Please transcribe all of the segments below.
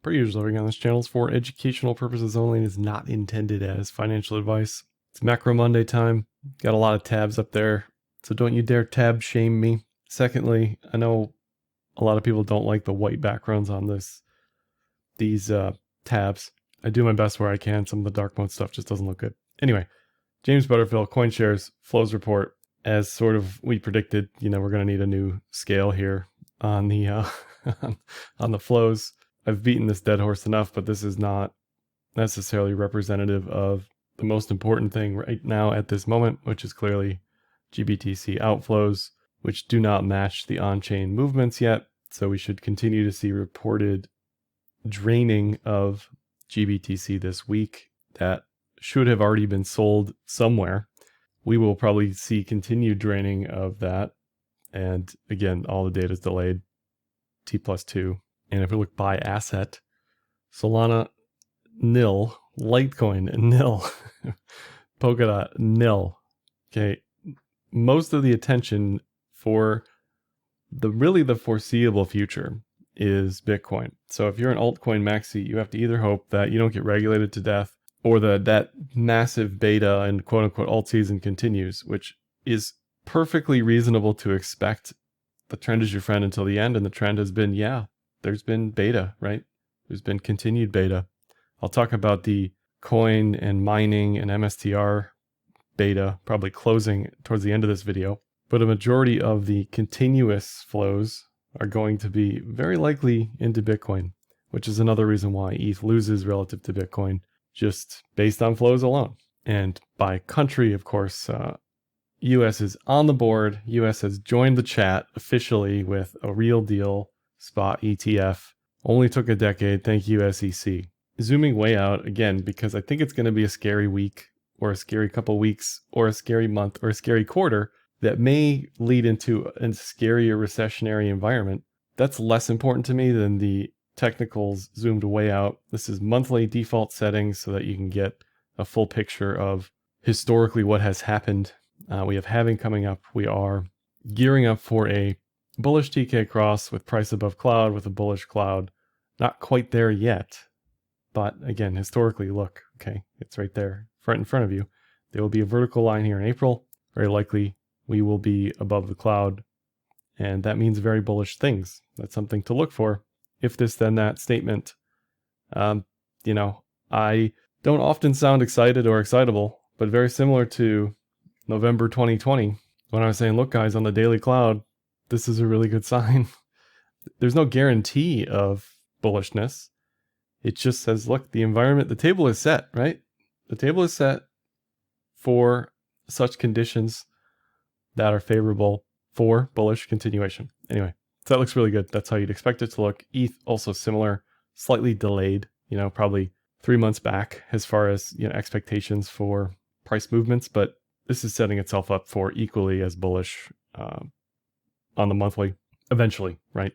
Per usual, everything on this channel is for educational purposes only and is not intended as financial advice. It's Macro Monday time. Got a lot of tabs up there, so don't you dare tab shame me. Secondly, I know a lot of people don't like the white backgrounds on these tabs. I do my best where I can. Some of the dark mode stuff just doesn't look good. Anyway, James Butterfield, CoinShares flows report. As sort of we predicted, we're going to need a new scale here on the on the flows. I've beaten this dead horse enough, but this is not necessarily representative of the most important thing right now at this moment, which is clearly GBTC outflows, which do not match the on-chain movements yet. So we should continue to see reported draining of GBTC this week that should have already been sold somewhere. We will probably see continued draining of that. And again, all the data is delayed, T+2. And if we look by asset, Solana, nil. Litecoin, nil. Polkadot, nil. Okay. Most of the attention for the foreseeable future is Bitcoin. So if you're an altcoin maxi, you have to either hope that you don't get regulated to death or that massive beta and quote unquote alt season continues, which is perfectly reasonable to expect. The trend is your friend until the end. And the trend has been, there's been beta, right? There's been continued beta. I'll talk about the coin and mining and MSTR beta probably closing towards the end of this video. But a majority of the continuous flows are going to be very likely into Bitcoin, which is another reason why ETH loses relative to Bitcoin, just based on flows alone. And by country, of course, US is on the board. US has joined the chat officially with a real deal spot ETF. Only took a decade. Thank you, SEC. Zooming way out again, because I think it's going to be a scary week or a scary couple weeks or a scary month or a scary quarter that may lead into a scarier recessionary environment. That's less important to me than the technicals zoomed way out. This is monthly default settings so that you can get a full picture of historically what has happened. We have halving coming up. We are gearing up for a bullish TK cross with price above cloud with a bullish cloud. Not quite there yet, but again, historically, look, okay, it's right there, in front of you. There will be a vertical line here in April. Very likely we will be above the cloud, and that means very bullish things. That's something to look for. If this, then that statement. I don't often sound excited or excitable, but very similar to November 2020, when I was saying, look, guys, on the daily cloud, this is a really good sign. There's no guarantee of bullishness. It just says, look, the environment, the table is set, right? The table is set for such conditions that are favorable for bullish continuation. Anyway, so that looks really good. That's how you'd expect it to look. ETH also similar, slightly delayed, probably 3 months back as far as expectations for price movements, but this is setting itself up for equally as bullish on the monthly eventually, right?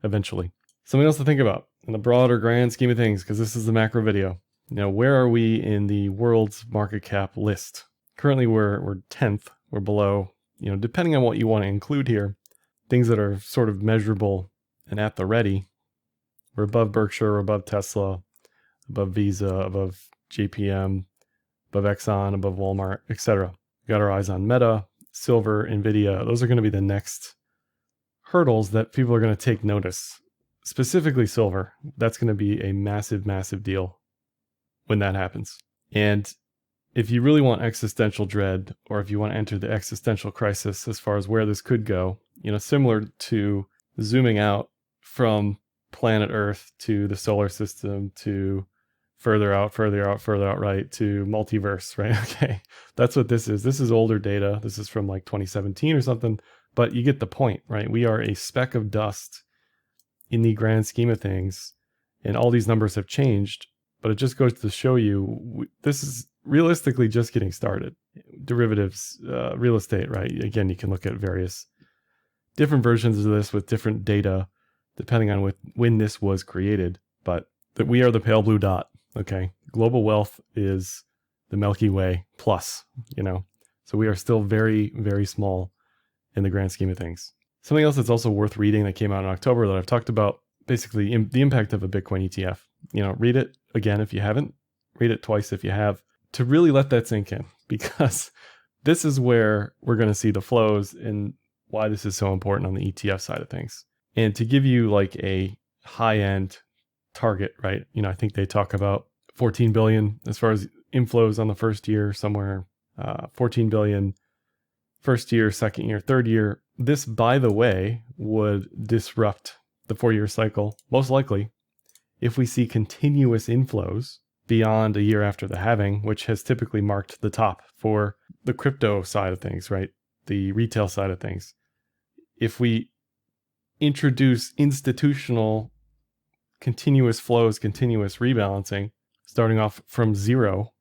Eventually. Something else to think about in the broader grand scheme of things, because this is the macro video. Where are we in the world's market cap list? Currently, we're 10th. We're below, depending on what you want to include here, things that are sort of measurable and at the ready. We're above Berkshire, above Tesla, above Visa, above JPM, above Exxon, above Walmart, etc. We got our eyes on Meta, Silver, NVDA. Those are going to be the next hurdles that people are going to take notice. Specifically Silver. That's going to be a massive, massive deal when that happens. And if you really want existential dread, or if you want to enter the existential crisis as far as where this could go, similar to zooming out from planet Earth to the solar system to further out, right, to multiverse, right? Okay, that's what this is. This is older data. This is from like 2017 or something, but you get the point, right? We are a speck of dust in the grand scheme of things, and all these numbers have changed, but it just goes to show you this is realistically just getting started. Derivatives, real estate, right? Again, you can look at various different versions of this with different data depending on when this was created, but that we are the pale blue dot. Okay, global wealth is the Milky Way plus, so we are still very, very small in the grand scheme of things. Something else that's also worth reading that came out in October that I've talked about basically the impact of a Bitcoin ETF. Read it again if you haven't, read it twice if you have, to really let that sink in, because this is where we're going to see the flows and why this is so important on the ETF side of things. And to give you like a high-end target, right? I think they talk about 14 billion as far as inflows on the first year, somewhere 14 billion first year, second year, third year. This, by the way, would disrupt the 4-year cycle, most likely, if we see continuous inflows beyond a year after the halving, which has typically marked the top for the crypto side of things, right? The retail side of things. If we introduce institutional continuous flows, continuous rebalancing, starting off from zero,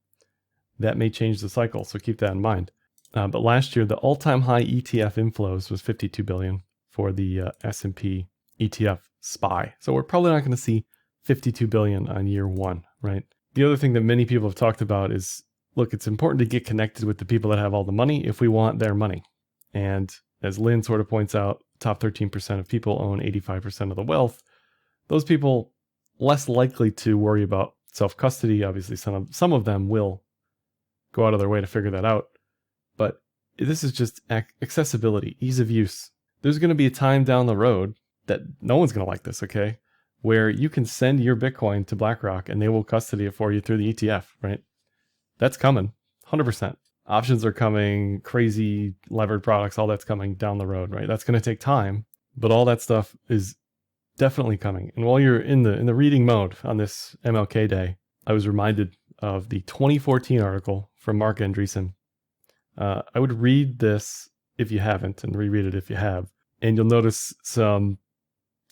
that may change the cycle. So keep that in mind. But last year, the all-time high ETF inflows was 52 billion for the S&P ETF SPY. So we're probably not going to see 52 billion on year one, right? The other thing that many people have talked about is, look, it's important to get connected with the people that have all the money if we want their money. And as Lynn sort of points out, top 13% of people own 85% of the wealth. Those people less likely to worry about self-custody. Obviously, some of them will go out of their way to figure that out. But this is just accessibility, ease of use. There's going to be a time down the road that no one's going to like this, okay? Where you can send your Bitcoin to BlackRock and they will custody it for you through the ETF, right? That's coming, 100%. Options are coming, crazy levered products, all that's coming down the road, right? That's going to take time, but all that stuff is definitely coming. And while you're in the reading mode on this MLK Day, I was reminded of the 2014 article from Mark Andreessen. I would read this if you haven't and reread it if you have, and you'll notice some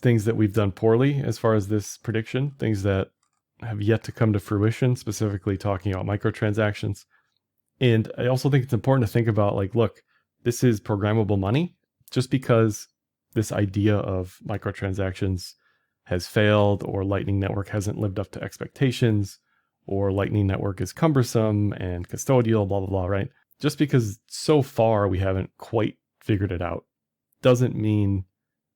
things that we've done poorly as far as this prediction, things that have yet to come to fruition, specifically talking about microtransactions. And I also think it's important to think about, like, look, this is programmable money. Just because this idea of microtransactions has failed, or Lightning Network hasn't lived up to expectations, or Lightning Network is cumbersome and custodial, blah, blah, blah, right? Just because so far we haven't quite figured it out doesn't mean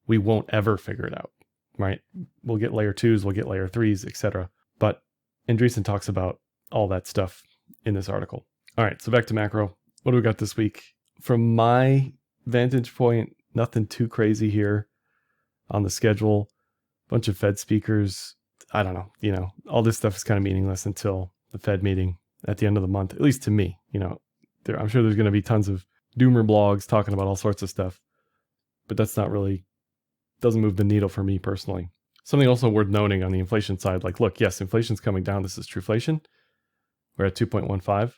we won't ever figure it out, right? We'll get layer 2s, we'll get layer 3s, etc. But Andreessen talks about all that stuff in this article. All right, so back to macro. What do we got this week? From my vantage point, nothing too crazy here on the schedule. Bunch of Fed speakers. I don't know, all this stuff is kind of meaningless until the Fed meeting at the end of the month, at least to me. I'm sure there's going to be tons of doomer blogs talking about all sorts of stuff, but that's not really, doesn't move the needle for me personally. Something also worth noting on the inflation side, like, look, yes, inflation's coming down. This is trueflation. We're at 2.15.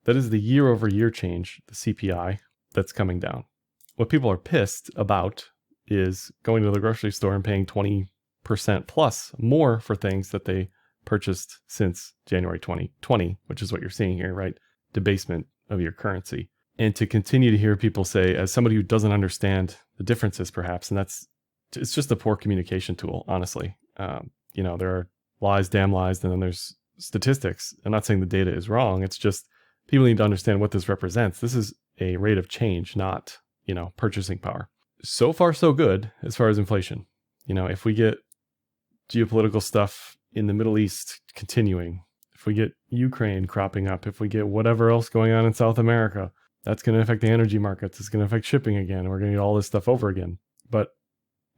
That is the year-over-year change, the CPI, that's coming down. What people are pissed about is going to the grocery store and paying 20% plus more for things that they purchased since January 2020, which is what you're seeing here, right? Debasement of your currency. And to continue to hear people say, as somebody who doesn't understand the differences perhaps, and it's just a poor communication tool, honestly. There are lies, damn lies, and then there's statistics. I'm not saying the data is wrong. It's just people need to understand what this represents. This is a rate of change, not, purchasing power. So far, so good as far as inflation. If we get geopolitical stuff in the Middle East continuing, if we get Ukraine cropping up, if we get whatever else going on in South America, that's going to affect the energy markets. It's going to affect shipping again. And we're going to get all this stuff over again. But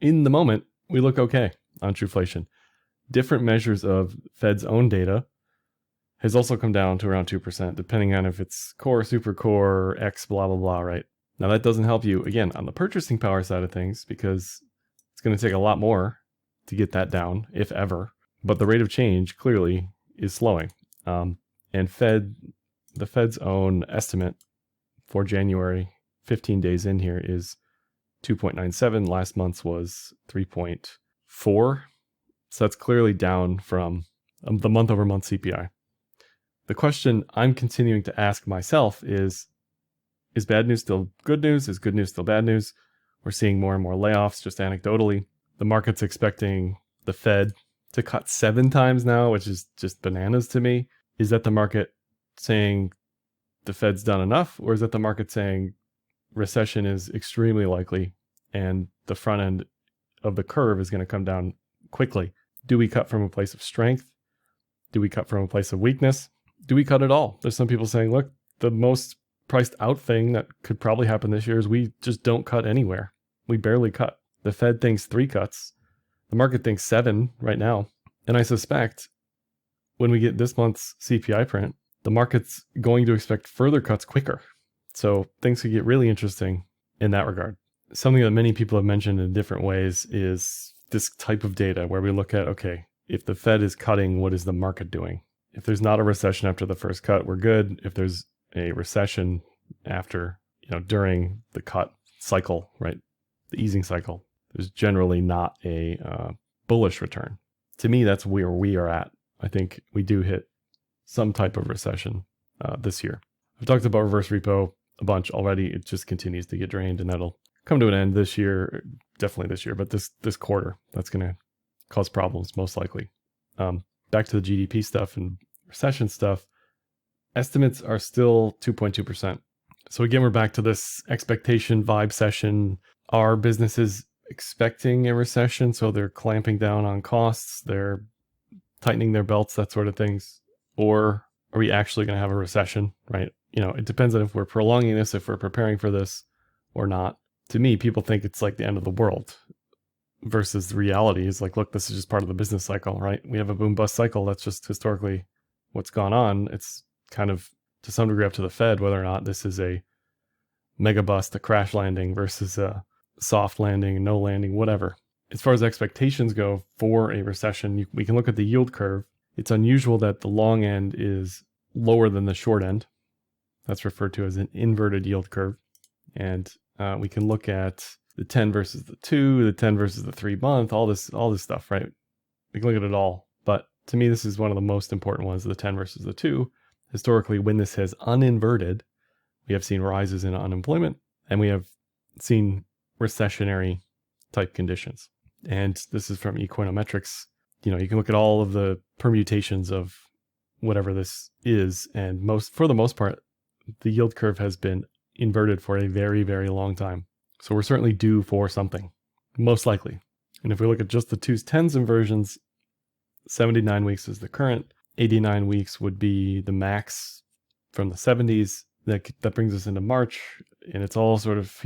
in the moment, we look okay on trueflation. Different measures of Fed's own data has also come down to around 2%, depending on if it's core, super core, X, blah, blah, blah, right? Now, that doesn't help you, again, on the purchasing power side of things, because it's going to take a lot more to get that down, if ever. But the rate of change clearly is slowing. And the Fed's own estimate for January, 15 days in here, is 2.97. Last month's was 3.4. So that's clearly down from the month-over-month CPI. The question I'm continuing to ask myself is bad news still good news? Is good news still bad news? We're seeing more and more layoffs, just anecdotally. The market's expecting the Fed to cut 7 times now, which is just bananas to me. Is that the market saying the Fed's done enough? Or is that the market saying recession is extremely likely and the front end of the curve is going to come down quickly. Do we cut from a place of strength? Do we cut from a place of weakness? Do we cut at all? There's some people saying, look, the most priced out thing that could probably happen this year is we just don't cut anywhere. We barely cut. The Fed thinks 3 cuts. The market thinks 7 right now. And I suspect when we get this month's CPI print, the market's going to expect further cuts quicker. So things could get really interesting in that regard. Something that many people have mentioned in different ways is this type of data where we look at, okay, if the Fed is cutting, what is the market doing? If there's not a recession after the first cut, we're good. If there's a recession after, during the cut cycle, right? The easing cycle, there's generally not a bullish return. To me, that's where we are at. I think we do hit some type of recession this year. I've talked about reverse repo a bunch already. It just continues to get drained, and that'll come to an end this year, definitely this year, but this quarter, that's going to cause problems most likely. Back to the GDP stuff and recession stuff, estimates are still 2.2%. So again, we're back to this expectation vibe session. Are businesses expecting a recession? So they're clamping down on costs, they're tightening their belts, that sort of things. Or are we actually going to have a recession, right? It depends on if we're prolonging this, if we're preparing for this or not. To me, people think it's like the end of the world versus the reality is like, look, this is just part of the business cycle, right? We have a boom bust cycle. That's just historically what's gone on. It's kind of to some degree up to the Fed whether or not this is a mega bust, a crash landing versus a soft landing, no landing, whatever. As far as expectations go for a recession, we can look at the yield curve. It's unusual that the long end is lower than the short end. That's referred to as an inverted yield curve. And we can look at the 10 versus the 2, the 10 versus the 3-month, all this stuff, right? We can look at it all. But to me, this is one of the most important ones, the 10 versus the 2. Historically, when this has uninverted, we have seen rises in unemployment and we have seen recessionary type conditions. And this is from Econometrics. You can look at all of the permutations of whatever this is. And for the most part, the yield curve has been inverted for a very, very long time. So we're certainly due for something, most likely. And if we look at just the 2s, 10s inversions, 79 weeks is the current, 89 weeks would be the max from the 70s. That brings us into March, and it's all sort of,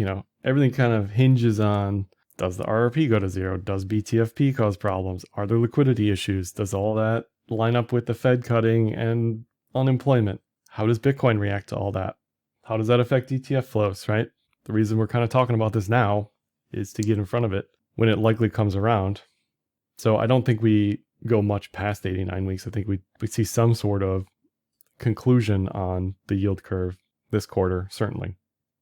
everything kind of hinges on, does the RRP go to 0? Does BTFP cause problems? Are there liquidity issues? Does all that line up with the Fed cutting and unemployment? How does Bitcoin react to all that? How does that affect ETF flows, right? The reason we're kind of talking about this now is to get in front of it when it likely comes around. So I don't think we go much past 89 weeks. I think we see some sort of conclusion on the yield curve this quarter, certainly,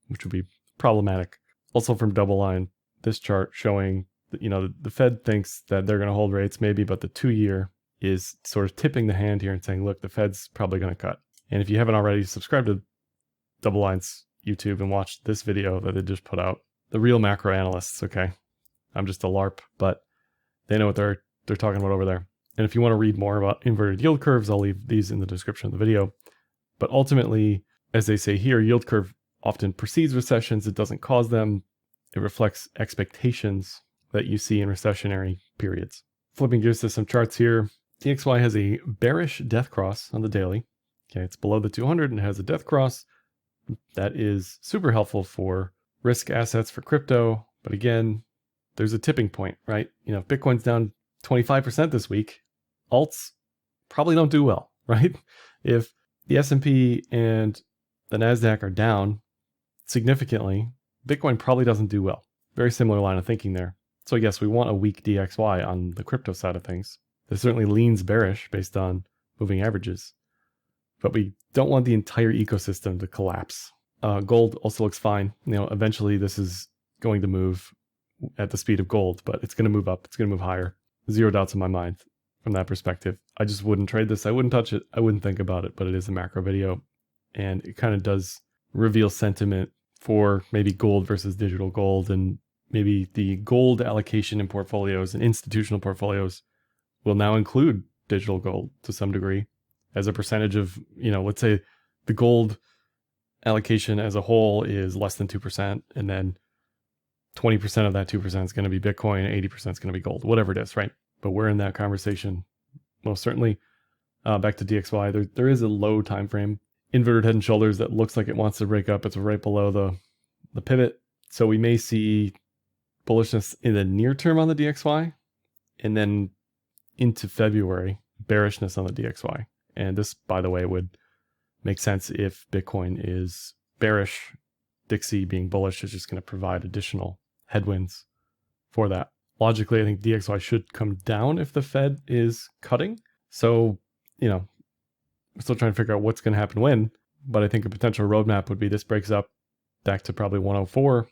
which would be problematic. Also from DoubleLine, this chart showing that, the Fed thinks that they're going to hold rates maybe, but the 2-year is sort of tipping the hand here and saying, look, the Fed's probably going to cut. And if you haven't already subscribed to DoubleLine's YouTube and watched this video that they just put out, the real macro analysts, okay, I'm just a LARP, but they know what they're talking about over there. And if you want to read more about inverted yield curves, I'll leave these in the description of the video. But ultimately, as they say here, yield curve often precedes recessions. It doesn't cause them. It reflects expectations that you see in recessionary periods. Flipping gears to some charts here, DXY has a bearish death cross on the daily. Okay, it's below the 200 and has a death cross. That is super helpful for risk assets for crypto. But again, there's a tipping point, right? If Bitcoin's down 25% this week, alts probably don't do well, right? If the S&P and the NASDAQ are down significantly, Bitcoin probably doesn't do well. Very similar line of thinking there. So yes, we want a weak DXY on the crypto side of things. This certainly leans bearish based on moving averages, but we don't want the entire ecosystem to collapse. Gold also looks fine. Eventually this is going to move at the speed of gold, but it's going to move up. It's going to move higher. Zero doubts in my mind from that perspective. I just wouldn't trade this. I wouldn't touch it. I wouldn't think about it, but it is a macro video. And it kind of does reveal sentiment for maybe gold versus digital gold, and maybe the gold allocation in portfolios and institutional portfolios will now include digital gold to some degree as a percentage of, let's say the gold allocation as a whole is less than 2%, and then 20% of that 2% is going to be Bitcoin, 80% is going to be gold, whatever it is, right? but we're in that conversation. Most certainly. Back to DXY, there is a low time frame inverted head and shoulders that looks like it wants to break up. It's right below the pivot. So we may see bullishness in the near term on the DXY, and then into February, bearishness on the DXY. And this, by the way, would make sense if Bitcoin is bearish. Dixie being bullish is just going to provide additional headwinds for that. Logically, I think DXY should come down if the Fed is cutting. So, you know, we're still trying to figure out what's going to happen when, but I think a potential roadmap would be this breaks up back to probably 104,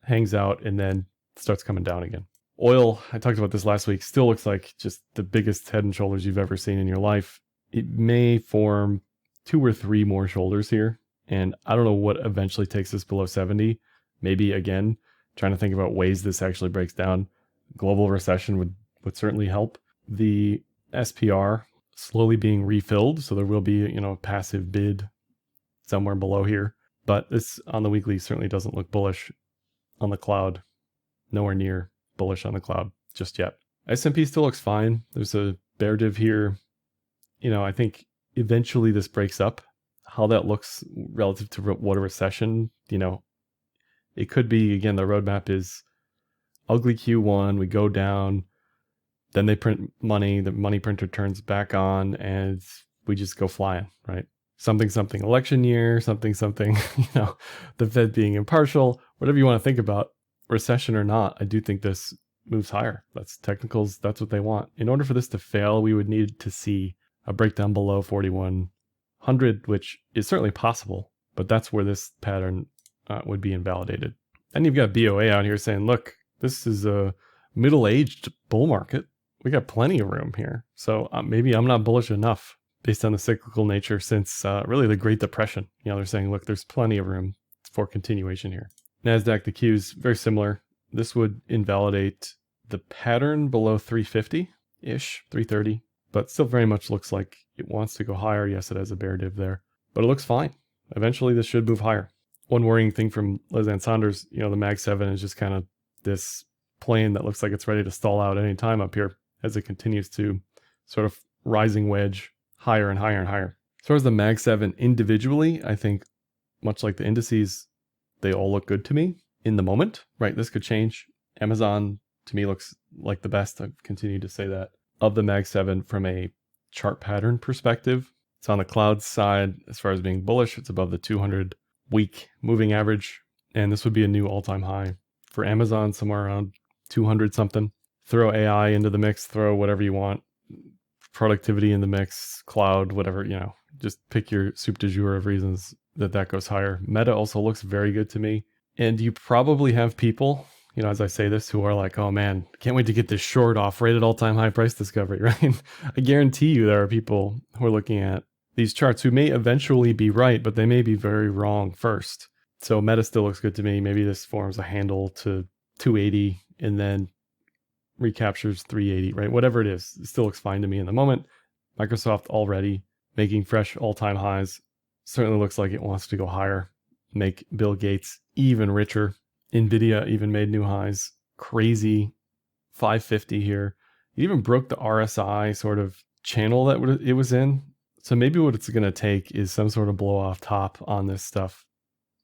hangs out, and then starts coming down again. Oil, I talked about this last week, still looks like just the biggest head and shoulders you've ever seen in your life. It may form 2 or 3 more shoulders here, and I don't know what eventually takes this below 70. Maybe, again, trying to think about ways this actually breaks down. Global recession would certainly help. The SPR slowly being refilled, so there will be, a passive bid somewhere below here. But this on the weekly certainly doesn't look bullish on the cloud. Nowhere near bullish on the cloud just yet. S&P still looks fine. There's a bear div here. I think eventually this breaks up. How that looks relative to what a recession, it could be, again, the roadmap is ugly Q1, we go down, then they print money, the money printer turns back on, and we just go flying, right? Something election year, something, the Fed being impartial, whatever you want to think about, recession or not, I do think this moves higher. That's technicals, that's what they want. In order for this to fail, we would need to see a breakdown below 4100, which is certainly possible, but that's where this pattern would be invalidated. And you've got BOA out here saying, look, this is a middle-aged bull market. We got plenty of room here. So maybe I'm not bullish enough based on the cyclical nature since really the Great Depression. They're saying, look, there's plenty of room for continuation here. NASDAQ, the Qs, very similar. This would invalidate the pattern below 350-ish, 330, but still very much looks like it wants to go higher. Yes, it has a bear div there, but it looks fine. Eventually, this should move higher. One worrying thing from Liz Ann Saunders, the Mag 7 is just kind of this plane that looks like it's ready to stall out any time up here as it continues to sort of rising wedge higher and higher and higher. As far as the Mag 7 individually, I think much like the indices, they all look good to me in the moment, right? This could change. Amazon to me looks like the best. I've continued to say that. Of the Mag 7 from a chart pattern perspective, it's on the cloud side as far as being bullish. It's above the 200 week moving average. And this would be a new all-time high for Amazon, somewhere around 200 something. Throw AI into the mix, throw whatever you want, productivity in the mix, cloud, whatever, just pick your soup du jour of reasons that goes higher. Meta also looks very good to me. And you probably have people, as I say this, who are like, oh man, can't wait to get this short off right at all-time high price discovery, right? I guarantee you there are people who are looking at these charts who may eventually be right, but they may be very wrong first. So Meta still looks good to me. Maybe this forms a handle to 280 and then recaptures 380, right? Whatever it is, it still looks fine to me in the moment. Microsoft already making fresh all-time highs. Certainly looks like it wants to go higher, make Bill Gates even richer. NVDA even made new highs. Crazy 550 here. It even broke the RSI sort of channel that it was in. So maybe what it's going to take is some sort of blow off top on this stuff.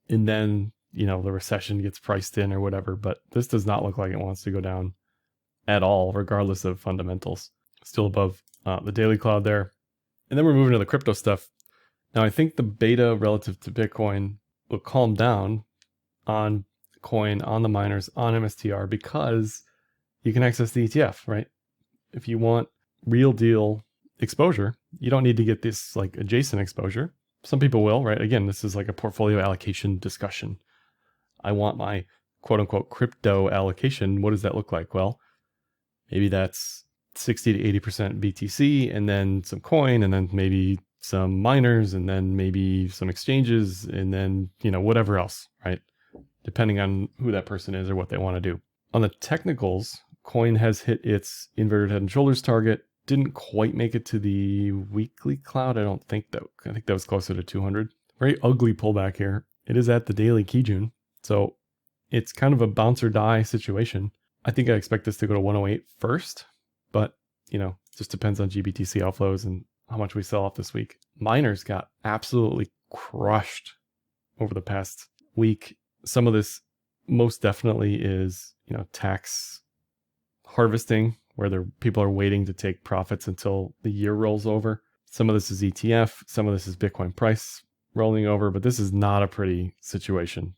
And then, the recession gets priced in or whatever. But this does not look like it wants to go down at all, regardless of fundamentals. Still above the daily cloud there. And then we're moving to the crypto stuff. Now, I think the beta relative to Bitcoin will calm down on coin, on the miners, on MSTR, because you can access the ETF, right? If you want real deal exposure, you don't need to get this like adjacent exposure. Some people will, right? Again, this is like a portfolio allocation discussion. I want my quote unquote crypto allocation. What does that look like? Well, maybe that's 60 to 80% BTC and then some coin and then maybe some miners and then maybe some exchanges and then, whatever else, right? Depending on who that person is or what they want to do. On the technicals, coin has hit its inverted head and shoulders target. Didn't quite make it to the weekly cloud. I think that was closer to 200. Very ugly pullback here. It is at the daily Kijun. So it's kind of a bounce or die situation. I think I expect this to go to 108 first but you know, just depends on GBTC outflows and how much we sell off this week. Miners got absolutely crushed over the past week. Some of this most definitely is, you know, tax harvesting, where people are waiting to take profits until the year rolls over. Some of this is ETF, some of this is Bitcoin price rolling over, but this is not a pretty situation.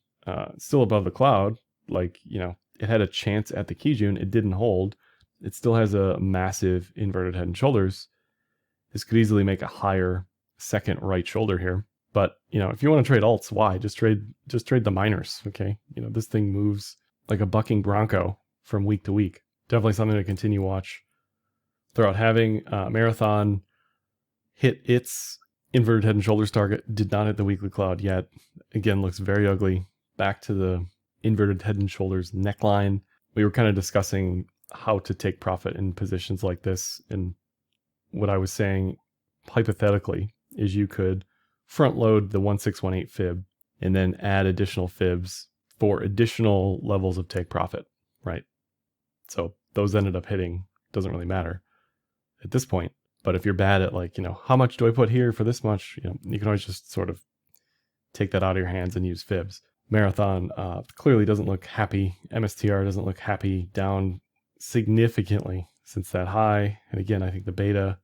Still above the cloud, like, you know, it had a chance at the Kijun, it didn't hold. It still has a massive inverted head and shoulders. This could easily make a higher second right shoulder here. But, you know, if you want to trade alts, why? Just trade the miners, okay? You know, this thing moves like a bucking bronco from week to week. Definitely something to continue watch. Throughout having Marathon hit its inverted head and shoulders target, did not hit the weekly cloud yet. Again, looks very ugly. Back to the inverted head and shoulders neckline. We were kind of discussing how to take profit in positions like this. And what I was saying, hypothetically, is you could front load the 1618 fib and then add additional fibs for additional levels of take profit, right? So those ended up hitting, doesn't really matter at this point. But if you're bad at, like, you know, how much do I put here for this much? You know, you can always just sort of take that out of your hands and use fibs. Marathon clearly doesn't look happy. MSTR doesn't look happy, down significantly since that high. And again, I think the beta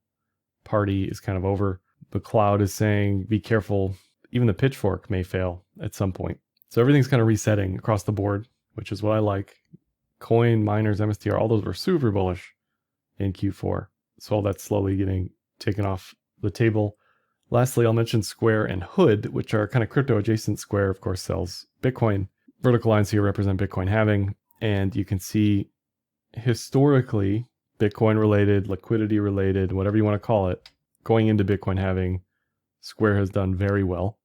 party is kind of over. The cloud is saying, be careful. Even the pitchfork may fail at some point. So everything's kind of resetting across the board, which is what I like. Coin, miners, MSTR, all those were super bullish in Q4. So all that's slowly getting taken off the table. Lastly, I'll mention Square and Hood, which are kind of crypto adjacent. Square, of course, sells Bitcoin. Vertical lines here represent Bitcoin halving. And you can see historically, Bitcoin related, liquidity related, whatever you want to call it, going into Bitcoin halving, Square has done very well.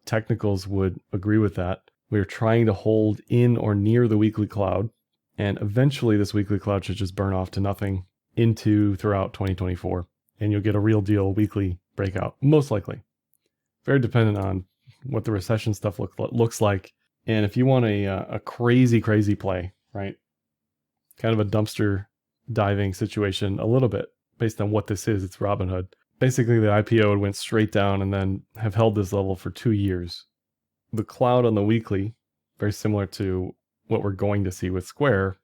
Technicals would agree with that. We're trying to hold in or near the weekly cloud. And eventually this weekly cloud should just burn off to nothing throughout 2024. And you'll get a real deal weekly breakout, most likely. Very dependent on what the recession stuff looks like. And if you want a crazy play, right? Kind of a dumpster diving situation a little bit based on what this is. It's Robinhood. Basically, the IPO went straight down and then have held this level for 2 years. The cloud on the weekly, very similar to what we're going to see with Square,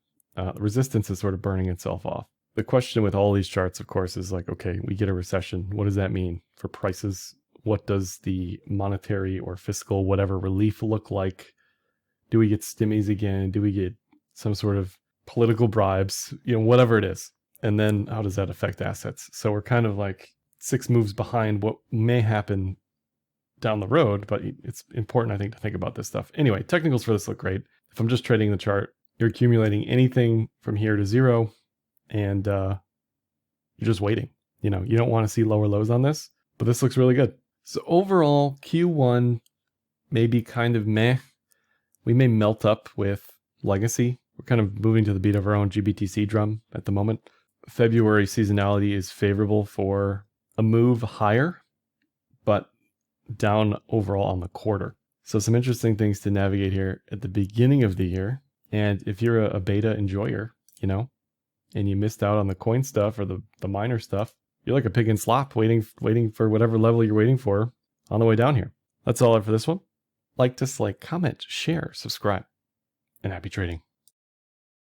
resistance is sort of burning itself off. The question with all these charts, of course, is like, okay, we get a recession. What does that mean for prices? What does the monetary or fiscal whatever relief look like? Do we get stimmies again? Do we get some sort of political bribes? You know, whatever it is. And then how does that affect assets? So we're kind of like 6 moves behind what may happen down the road, but it's important, I think, to think about this stuff. Anyway, technicals for this look great. If I'm just trading the chart, you're accumulating anything from here to zero, and you're just waiting. You know, you don't want to see lower lows on this, but this looks really good. So overall, Q1 may be kind of meh. We may melt up with legacy. We're kind of moving to the beat of our own GBTC drum at the moment. February seasonality is favorable for a move higher, but down overall on the quarter. So some interesting things to navigate here at the beginning of the year. And if you're a beta enjoyer, you know, and you missed out on the coin stuff or the miner stuff, you're like a pig in slop waiting for whatever level you're waiting for on the way down here. That's all for this one. Like, dislike, comment, share, subscribe, and happy trading.